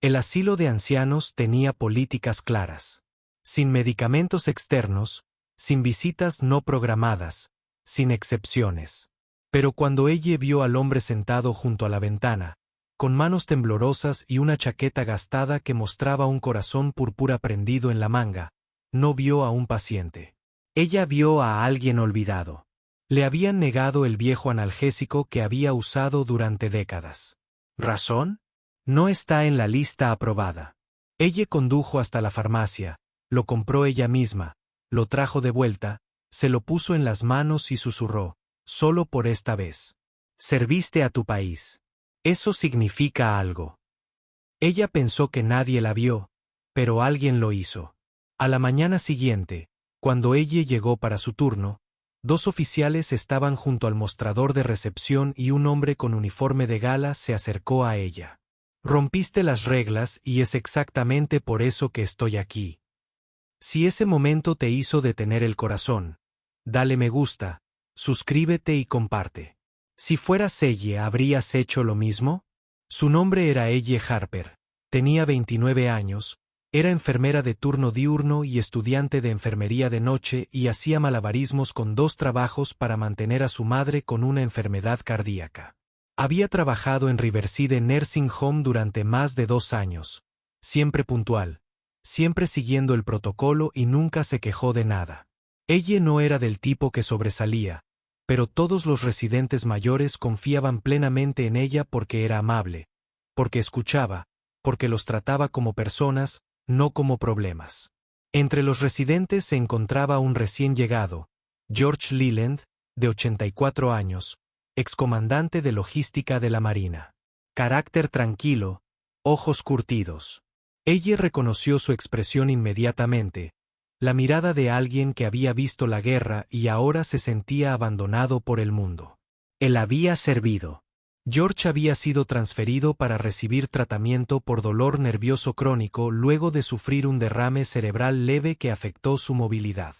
El asilo de ancianos tenía políticas claras. Sin medicamentos externos, sin visitas no programadas, sin excepciones. Pero cuando ella vio al hombre sentado junto a la ventana, con manos temblorosas y una chaqueta gastada que mostraba un corazón púrpura prendido en la manga, no vio a un paciente. Ella vio a alguien olvidado. Le habían negado el viejo analgésico que había usado durante décadas. ¿Razón? No está en la lista aprobada. Ella condujo hasta la farmacia, lo compró ella misma, lo trajo de vuelta, se lo puso en las manos y susurró, solo por esta vez. Serviste a tu país. Eso significa algo. Ella pensó que nadie la vio, pero alguien lo hizo. A la mañana siguiente, cuando ella llegó para su turno, 2 oficiales estaban junto al mostrador de recepción y un hombre con uniforme de gala se acercó a ella. Rompiste las reglas y es exactamente por eso que estoy aquí. Si ese momento te hizo detener el corazón, dale me gusta, suscríbete y comparte. Si fueras ella, ¿habrías hecho lo mismo? Su nombre era Elle Harper. Tenía 29 años, era enfermera de turno diurno y estudiante de enfermería de noche y hacía malabarismos con 2 trabajos para mantener a su madre con una enfermedad cardíaca. Había trabajado en Riverside Nursing Home durante más de 2 años, siempre puntual, siempre siguiendo el protocolo y nunca se quejó de nada. Ella no era del tipo que sobresalía, pero todos los residentes mayores confiaban plenamente en ella porque era amable, porque escuchaba, porque los trataba como personas, no como problemas. Entre los residentes se encontraba un recién llegado, George Leland, de 84 años, excomandante de logística de la Marina. Carácter tranquilo, ojos curtidos. Ella reconoció su expresión inmediatamente, la mirada de alguien que había visto la guerra y ahora se sentía abandonado por el mundo. Él había servido. George había sido transferido para recibir tratamiento por dolor nervioso crónico luego de sufrir un derrame cerebral leve que afectó su movilidad.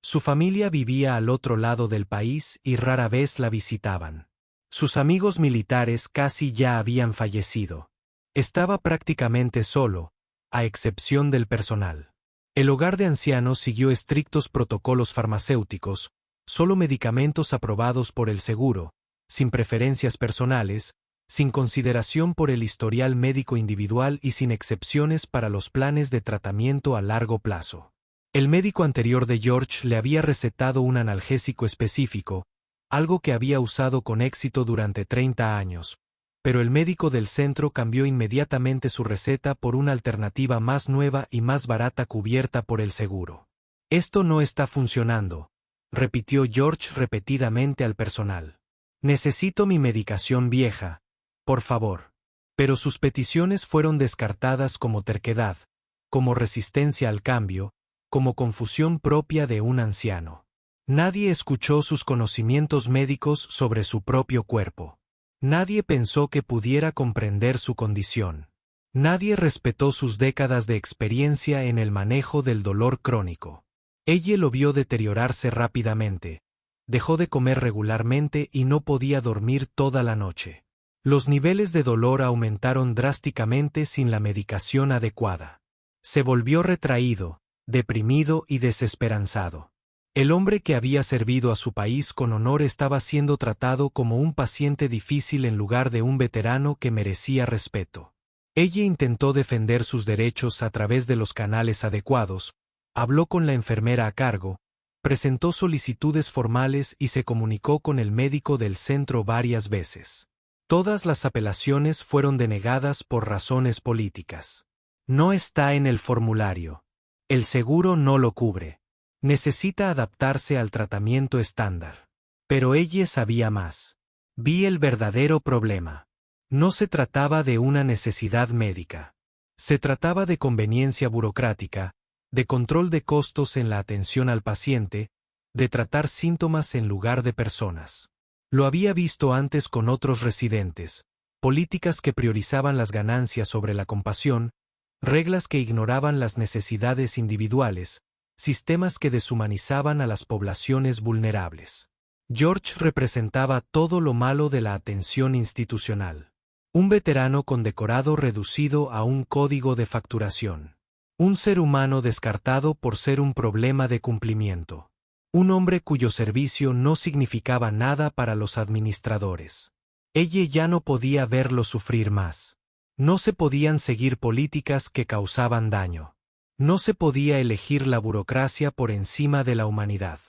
Su familia vivía al otro lado del país y rara vez la visitaban. Sus amigos militares casi ya habían fallecido. Estaba prácticamente solo, a excepción del personal. El hogar de ancianos siguió estrictos protocolos farmacéuticos, solo medicamentos aprobados por el seguro, sin preferencias personales, sin consideración por el historial médico individual y sin excepciones para los planes de tratamiento a largo plazo. El médico anterior de George le había recetado un analgésico específico, algo que había usado con éxito durante 30 años, pero el médico del centro cambió inmediatamente su receta por una alternativa más nueva y más barata cubierta por el seguro. Esto no está funcionando, repitió George repetidamente al personal. Necesito mi medicación vieja, por favor. Pero sus peticiones fueron descartadas como terquedad, como resistencia al cambio, como confusión propia de un anciano. Nadie escuchó sus conocimientos médicos sobre su propio cuerpo. Nadie pensó que pudiera comprender su condición. Nadie respetó sus décadas de experiencia en el manejo del dolor crónico. Ella lo vio deteriorarse rápidamente. Dejó de comer regularmente y no podía dormir toda la noche. Los niveles de dolor aumentaron drásticamente sin la medicación adecuada. Se volvió retraído, deprimido y desesperanzado. El hombre que había servido a su país con honor estaba siendo tratado como un paciente difícil en lugar de un veterano que merecía respeto. Ella intentó defender sus derechos a través de los canales adecuados, habló con la enfermera a cargo, presentó solicitudes formales y se comunicó con el médico del centro varias veces. Todas las apelaciones fueron denegadas por razones políticas. No está en el formulario. El seguro no lo cubre. Necesita adaptarse al tratamiento estándar. Pero ella sabía más. Vi el verdadero problema. No se trataba de una necesidad médica. Se trataba de conveniencia burocrática, de control de costos en la atención al paciente, de tratar síntomas en lugar de personas. Lo había visto antes con otros residentes, políticas que priorizaban las ganancias sobre la compasión, reglas que ignoraban las necesidades individuales, sistemas que deshumanizaban a las poblaciones vulnerables. George representaba todo lo malo de la atención institucional. Un veterano condecorado reducido a un código de facturación. Un ser humano descartado por ser un problema de cumplimiento. Un hombre cuyo servicio no significaba nada para los administradores. Ella ya no podía verlo sufrir más. No se podían seguir políticas que causaban daño. No se podía elegir la burocracia por encima de la humanidad.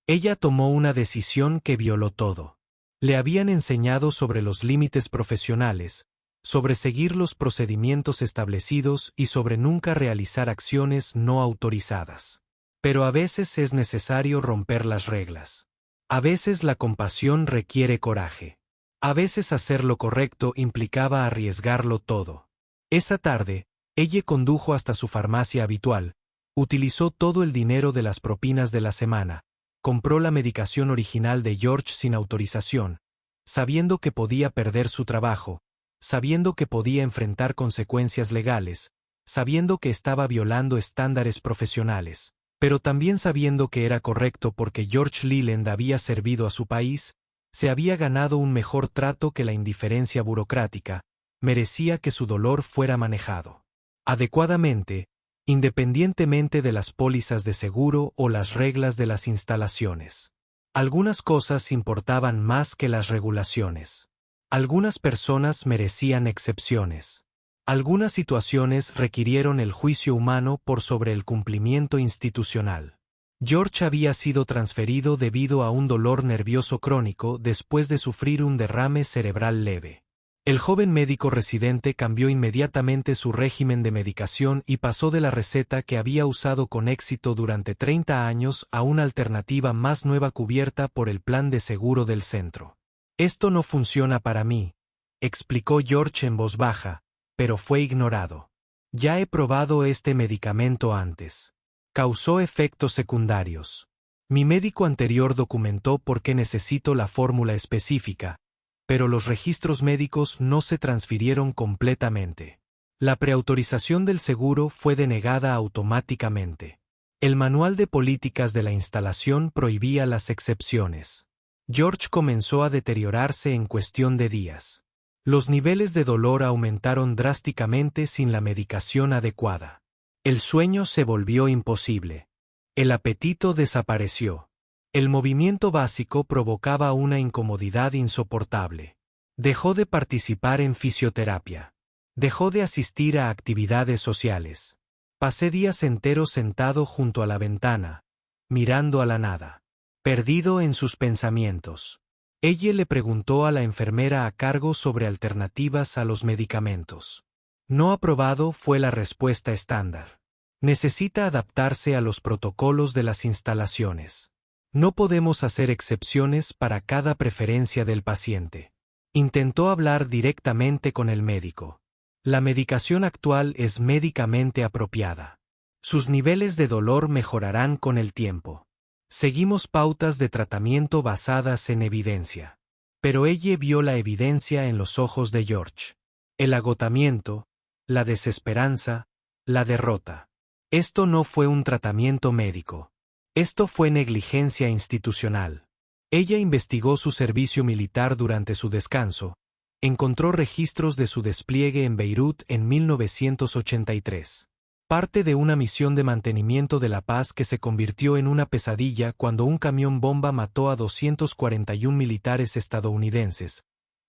Ella tomó una decisión que violó todo. Le habían enseñado sobre los límites profesionales, sobre seguir los procedimientos establecidos y sobre nunca realizar acciones no autorizadas. Pero a veces es necesario romper las reglas. A veces la compasión requiere coraje. A veces hacer lo correcto implicaba arriesgarlo todo. Esa tarde, ella condujo hasta su farmacia habitual, utilizó todo el dinero de las propinas de la semana, compró la medicación original de George sin autorización, sabiendo que podía perder su trabajo, sabiendo que podía enfrentar consecuencias legales, sabiendo que estaba violando estándares profesionales, pero también sabiendo que era correcto porque George Leland había servido a su país, se había ganado un mejor trato que la indiferencia burocrática, merecía que su dolor fuera manejado adecuadamente, independientemente de las pólizas de seguro o las reglas de las instalaciones. Algunas cosas importaban más que las regulaciones. Algunas personas merecían excepciones. Algunas situaciones requirieron el juicio humano por sobre el cumplimiento institucional. George había sido transferido debido a un dolor nervioso crónico después de sufrir un derrame cerebral leve. El joven médico residente cambió inmediatamente su régimen de medicación y pasó de la receta que había usado con éxito durante 30 años a una alternativa más nueva cubierta por el plan de seguro del centro. «Esto no funciona para mí», explicó George en voz baja, pero fue ignorado. «Ya he probado este medicamento antes. Causó efectos secundarios. Mi médico anterior documentó por qué necesito la fórmula específica, pero los registros médicos no se transfirieron completamente. La preautorización del seguro fue denegada automáticamente. El manual de políticas de la instalación prohibía las excepciones. George comenzó a deteriorarse en cuestión de días. Los niveles de dolor aumentaron drásticamente sin la medicación adecuada. El sueño se volvió imposible. El apetito desapareció. El movimiento básico provocaba una incomodidad insoportable. Dejó de participar en fisioterapia. Dejó de asistir a actividades sociales. Pasé días enteros sentado junto a la ventana, mirando a la nada, perdido en sus pensamientos. Ella le preguntó a la enfermera a cargo sobre alternativas a los medicamentos. No aprobado fue la respuesta estándar. Necesita adaptarse a los protocolos de las instalaciones. No podemos hacer excepciones para cada preferencia del paciente. Intentó hablar directamente con el médico. La medicación actual es médicamente apropiada. Sus niveles de dolor mejorarán con el tiempo. Seguimos pautas de tratamiento basadas en evidencia. Pero ella vio la evidencia en los ojos de George. El agotamiento, la desesperanza, la derrota. Esto no fue un tratamiento médico. Esto fue negligencia institucional. Ella investigó su servicio militar durante su descanso, encontró registros de su despliegue en Beirut en 1983. Parte de una misión de mantenimiento de la paz que se convirtió en una pesadilla cuando un camión bomba mató a 241 militares estadounidenses.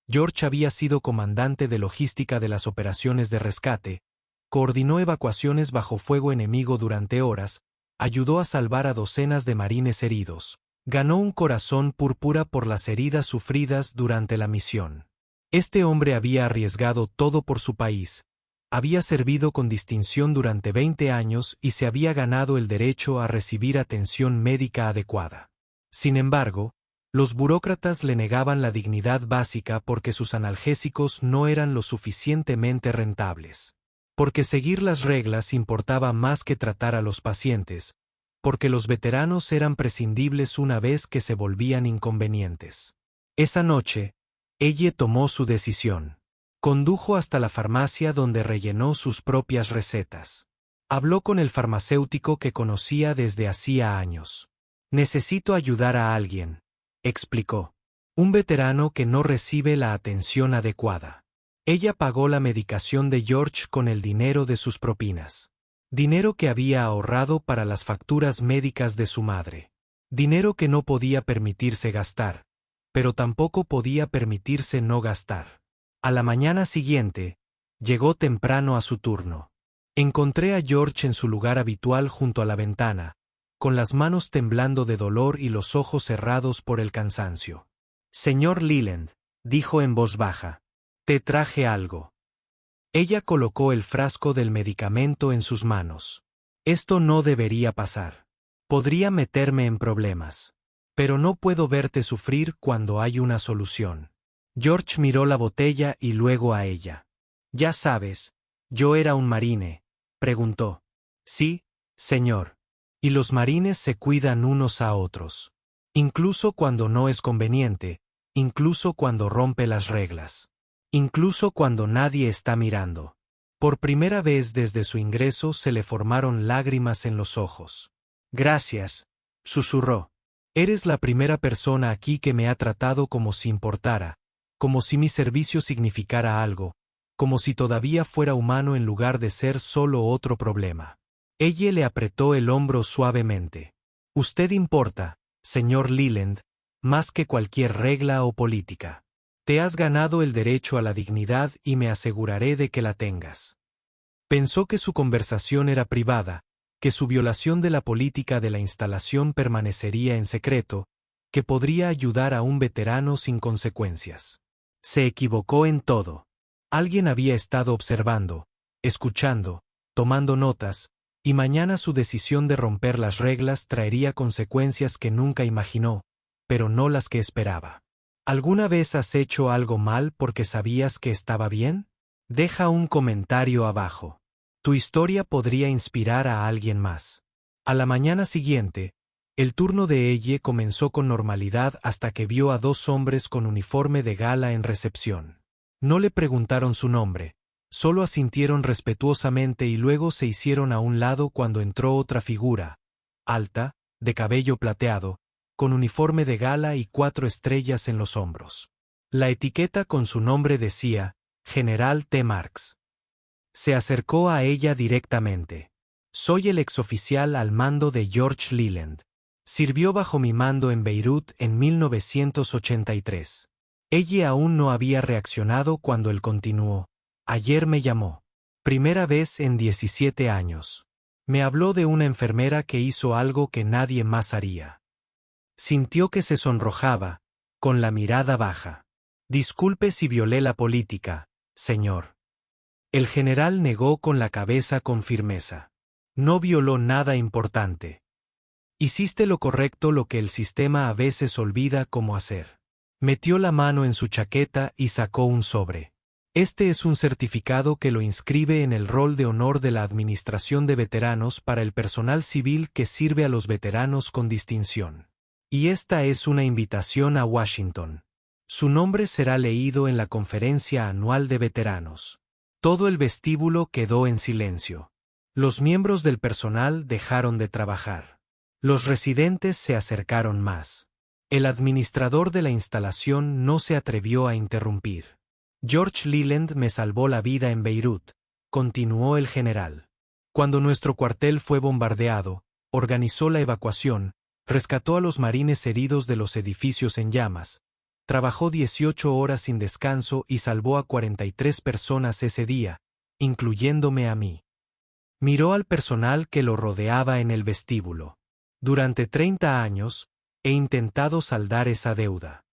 George había sido comandante de logística de las operaciones de rescate, coordinó evacuaciones bajo fuego enemigo durante horas, ayudó a salvar a docenas de marines heridos. Ganó un corazón púrpura por las heridas sufridas durante la misión. Este hombre había arriesgado todo por su país, había servido con distinción durante 20 años y se había ganado el derecho a recibir atención médica adecuada. Sin embargo, los burócratas le negaban la dignidad básica porque sus analgésicos no eran lo suficientemente rentables. Porque seguir las reglas importaba más que tratar a los pacientes, porque los veteranos eran prescindibles una vez que se volvían inconvenientes. Esa noche, ella tomó su decisión. Condujo hasta la farmacia donde rellenó sus propias recetas. Habló con el farmacéutico que conocía desde hacía años. «Necesito ayudar a alguien», explicó. «Un veterano que no recibe la atención adecuada. Ella pagó la medicación de George con el dinero de sus propinas. Dinero que había ahorrado para las facturas médicas de su madre. Dinero que no podía permitirse gastar, pero tampoco podía permitirse no gastar. A la mañana siguiente, llegó temprano a su turno. Encontré a George en su lugar habitual junto a la ventana, con las manos temblando de dolor y los ojos cerrados por el cansancio. «Señor Leland», dijo en voz baja, «te traje algo». Ella colocó el frasco del medicamento en sus manos. «Esto no debería pasar. Podría meterme en problemas. Pero no puedo verte sufrir cuando hay una solución». George miró la botella y luego a ella. «Ya sabes, yo era un marine», preguntó. «Sí, señor. Y los marines se cuidan unos a otros. Incluso cuando no es conveniente, incluso cuando rompe las reglas. Incluso cuando nadie está mirando». Por primera vez desde su ingreso se le formaron lágrimas en los ojos. «Gracias», susurró. «Eres la primera persona aquí que me ha tratado como si importara, como si mi servicio significara algo, como si todavía fuera humano en lugar de ser solo otro problema». Ella le apretó el hombro suavemente. «Usted importa, señor Leland, más que cualquier regla o política. Te has ganado el derecho a la dignidad y me aseguraré de que la tengas». Pensó que su conversación era privada, que su violación de la política de la instalación permanecería en secreto, que podría ayudar a un veterano sin consecuencias. Se equivocó en todo. Alguien había estado observando, escuchando, tomando notas, y mañana su decisión de romper las reglas traería consecuencias que nunca imaginó, pero no las que esperaba. ¿Alguna vez has hecho algo mal porque sabías que estaba bien? Deja un comentario abajo. Tu historia podría inspirar a alguien más. A la mañana siguiente, el turno de ella comenzó con normalidad hasta que vio a dos hombres con uniforme de gala en recepción. No le preguntaron su nombre, solo asintieron respetuosamente y luego se hicieron a un lado cuando entró otra figura, alta, de cabello plateado, con uniforme de gala y 4 estrellas en los hombros. La etiqueta con su nombre decía, General T. Marks. Se acercó a ella directamente. «Soy el exoficial al mando de George Leland. Sirvió bajo mi mando en Beirut en 1983. Ella aún no había reaccionado cuando él continuó. «Ayer me llamó. Primera vez en 17 años. Me habló de una enfermera que hizo algo que nadie más haría». Sintió que se sonrojaba, con la mirada baja. «Disculpe si violé la política, señor». El general negó con la cabeza con firmeza. «No violó nada importante. Hiciste lo correcto, lo que el sistema a veces olvida cómo hacer». Metió la mano en su chaqueta y sacó un sobre. «Este es un certificado que lo inscribe en el rol de honor de la Administración de Veteranos para el personal civil que sirve a los veteranos con distinción. Y esta es una invitación a Washington. Su nombre será leído en la conferencia anual de veteranos». Todo el vestíbulo quedó en silencio. Los miembros del personal dejaron de trabajar. Los residentes se acercaron más. El administrador de la instalación no se atrevió a interrumpir. «George Leland me salvó la vida en Beirut», continuó el general. «Cuando nuestro cuartel fue bombardeado, organizó la evacuación, rescató a los marines heridos de los edificios en llamas, trabajó 18 horas sin descanso y salvó a 43 personas ese día, incluyéndome a mí». Miró al personal que lo rodeaba en el vestíbulo. «Durante 30 años, he intentado saldar esa deuda.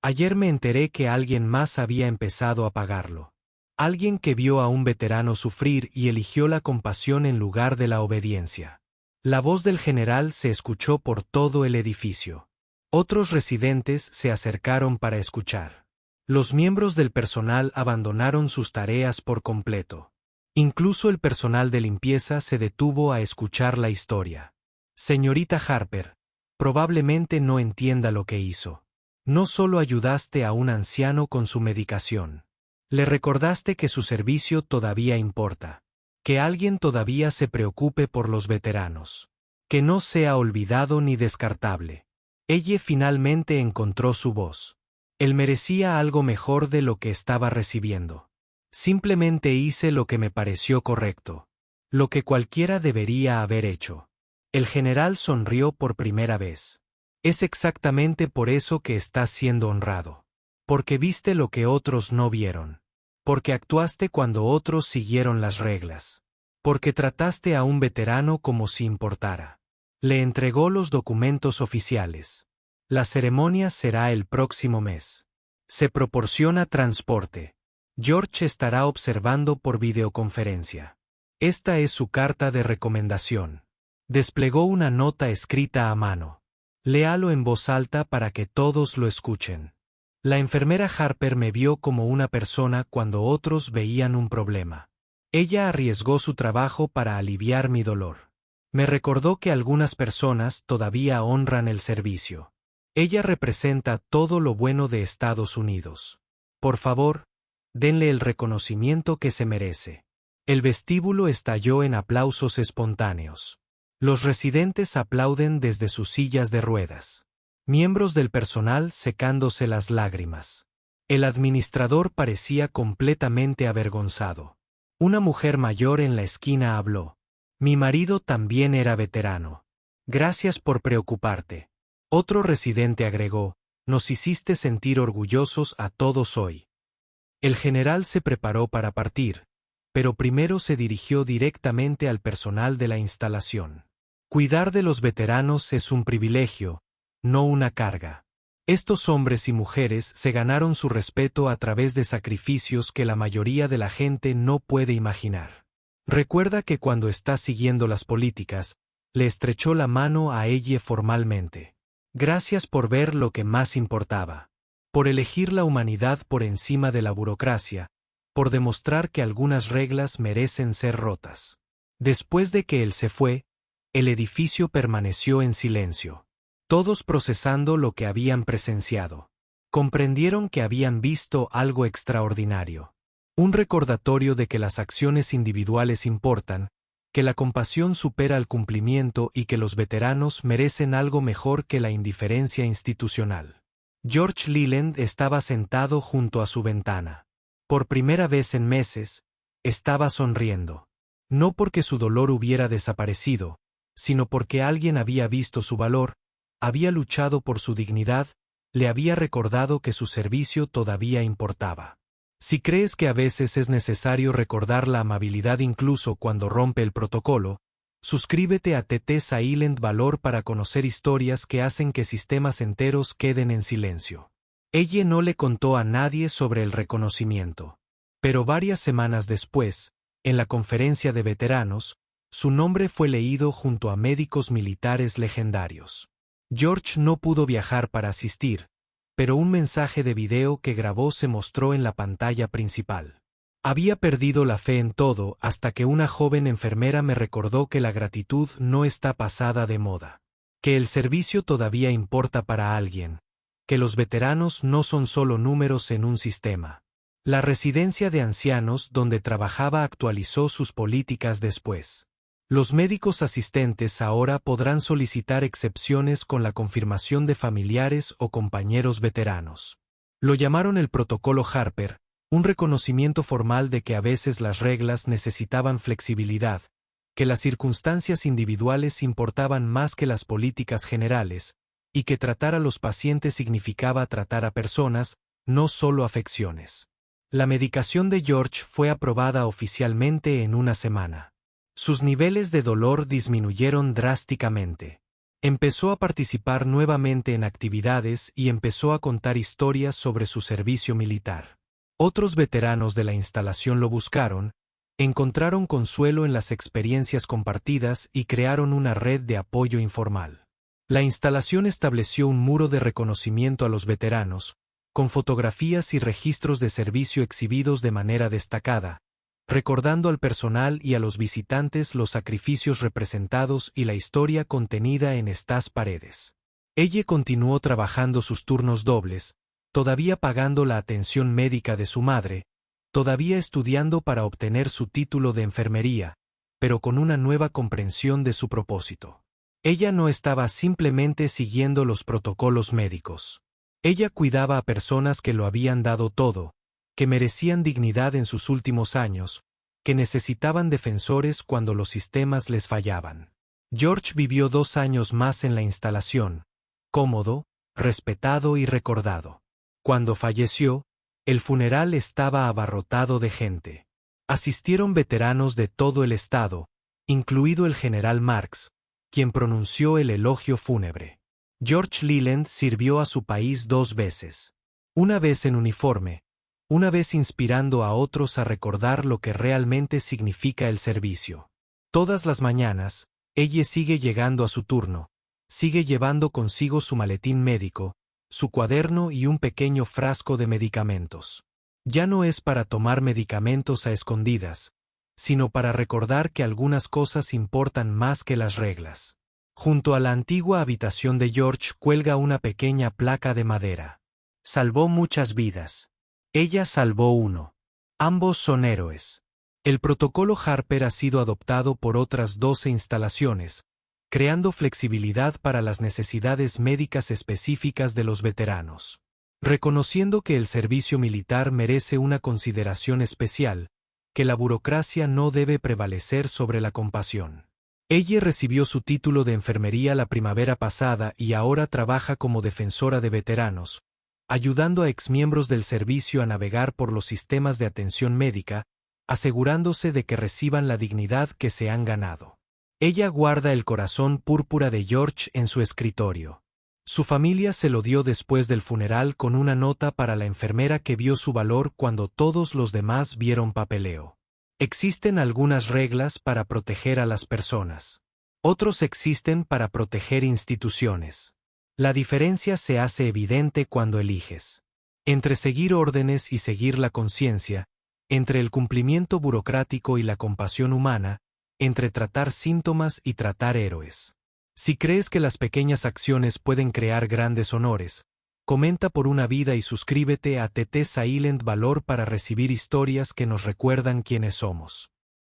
Ayer me enteré que alguien más había empezado a pagarlo. Alguien que vio a un veterano sufrir y eligió la compasión en lugar de la obediencia». La voz del general se escuchó por todo el edificio. Otros residentes se acercaron para escuchar. Los miembros del personal abandonaron sus tareas por completo. Incluso el personal de limpieza se detuvo a escuchar la historia. «Señorita Harper, probablemente no entienda lo que hizo. No solo ayudaste a un anciano con su medicación. Le recordaste que su servicio todavía importa. Que alguien todavía se preocupe por los veteranos. Que no sea olvidado ni descartable». Ella finalmente encontró su voz. Él merecía algo mejor de lo que estaba recibiendo. Simplemente hice lo que me pareció correcto. Lo que cualquiera debería haber hecho. El general sonrió por primera vez. Es exactamente por eso que estás siendo honrado. Porque viste lo que otros no vieron. Porque actuaste cuando otros siguieron las reglas. Porque trataste a un veterano como si importara. Le entregó los documentos oficiales. La ceremonia será el próximo mes. Se proporciona transporte. George estará observando por videoconferencia. Esta es su carta de recomendación. Desplegó una nota escrita a mano. Léalo en voz alta para que todos lo escuchen. La enfermera Harper me vio como una persona cuando otros veían un problema. Ella arriesgó su trabajo para aliviar mi dolor. Me recordó que algunas personas todavía honran el servicio. Ella representa todo lo bueno de Estados Unidos. Por favor, denle el reconocimiento que se merece. El vestíbulo estalló en aplausos espontáneos. Los residentes aplauden desde sus sillas de ruedas. Miembros del personal secándose las lágrimas. El administrador parecía completamente avergonzado. Una mujer mayor en la esquina habló. Mi marido también era veterano. Gracias por preocuparte. Otro residente agregó, nos hiciste sentir orgullosos a todos hoy. El general se preparó para partir, pero primero se dirigió directamente al personal de la instalación. Cuidar de los veteranos es un privilegio, no una carga. Estos hombres y mujeres se ganaron su respeto a través de sacrificios que la mayoría de la gente no puede imaginar. Recuerda que cuando estás siguiendo las políticas, le estrechó la mano a ella formalmente. Gracias por ver lo que más importaba. Por elegir la humanidad por encima de la burocracia, por demostrar que algunas reglas merecen ser rotas. Después de que él se fue, el edificio permaneció en silencio. Todos procesando lo que habían presenciado. Comprendieron que habían visto algo extraordinario. Un recordatorio de que las acciones individuales importan, que la compasión supera el cumplimiento y que los veteranos merecen algo mejor que la indiferencia institucional. George Leland estaba sentado junto a su ventana. Por primera vez en meses, estaba sonriendo. No porque su dolor hubiera desaparecido, sino porque alguien había visto su valor, había luchado por su dignidad, le había recordado que su servicio todavía importaba. Si crees que a veces es necesario recordar la amabilidad incluso cuando rompe el protocolo, suscríbete a TT Silent Valor para conocer historias que hacen que sistemas enteros queden en silencio. Ella no le contó a nadie sobre el reconocimiento. Pero varias semanas después, en la conferencia de veteranos, su nombre fue leído junto a médicos militares legendarios. George no pudo viajar para asistir, pero un mensaje de video que grabó se mostró en la pantalla principal. Había perdido la fe en todo hasta que una joven enfermera me recordó que la gratitud no está pasada de moda. Que el servicio todavía importa para alguien. Que los veteranos no son solo números en un sistema. La residencia de ancianos donde trabajaba actualizó sus políticas después. Los médicos asistentes ahora podrán solicitar excepciones con la confirmación de familiares o compañeros veteranos. Lo llamaron el protocolo Harper, un reconocimiento formal de que a veces las reglas necesitaban flexibilidad, que las circunstancias individuales importaban más que las políticas generales, y que tratar a los pacientes significaba tratar a personas, no solo afecciones. La medicación de George fue aprobada oficialmente en una semana. Sus niveles de dolor disminuyeron drásticamente. Empezó a participar nuevamente en actividades y empezó a contar historias sobre su servicio militar. Otros veteranos de la instalación lo buscaron, encontraron consuelo en las experiencias compartidas y crearon una red de apoyo informal. La instalación estableció un muro de reconocimiento a los veteranos, con fotografías y registros de servicio exhibidos de manera destacada, recordando al personal y a los visitantes los sacrificios representados y la historia contenida en estas paredes. Ella continuó trabajando sus turnos dobles, todavía pagando la atención médica de su madre, todavía estudiando para obtener su título de enfermería, pero con una nueva comprensión de su propósito. Ella no estaba simplemente siguiendo los protocolos médicos. Ella cuidaba a personas que lo habían dado todo, que merecían dignidad en sus últimos años, que necesitaban defensores cuando los sistemas les fallaban. George vivió 2 años más en la instalación, cómodo, respetado y recordado. Cuando falleció, el funeral estaba abarrotado de gente. Asistieron veteranos de todo el estado, incluido el general Marks, quien pronunció el elogio fúnebre. George Leland sirvió a su país 2 veces. Una vez en uniforme, una vez inspirando a otros a recordar lo que realmente significa el servicio. Todas las mañanas, ella sigue llegando a su turno, sigue llevando consigo su maletín médico, su cuaderno y un pequeño frasco de medicamentos. Ya no es para tomar medicamentos a escondidas, sino para recordar que algunas cosas importan más que las reglas. Junto a la antigua habitación de George cuelga una pequeña placa de madera. Salvó muchas vidas. Ella salvó uno. Ambos son héroes. El protocolo Harper ha sido adoptado por otras 12 instalaciones, creando flexibilidad para las necesidades médicas específicas de los veteranos. Reconociendo que el servicio militar merece una consideración especial, que la burocracia no debe prevalecer sobre la compasión. Ella recibió su título de enfermería la primavera pasada y ahora trabaja como defensora de veteranos, ayudando a exmiembros del servicio a navegar por los sistemas de atención médica, asegurándose de que reciban la dignidad que se han ganado. Ella guarda el corazón púrpura de George en su escritorio. Su familia se lo dio después del funeral con una nota para la enfermera que vio su valor cuando todos los demás vieron papeleo. Existen algunas reglas para proteger a las personas. Otros existen para proteger instituciones. La diferencia se hace evidente cuando eliges. Entre seguir órdenes y seguir la conciencia, entre el cumplimiento burocrático y la compasión humana, entre tratar síntomas y tratar héroes. Si crees que las pequeñas acciones pueden crear grandes honores, comenta por una vida y suscríbete a TT Silent Valor para recibir historias que nos recuerdan quiénes somos.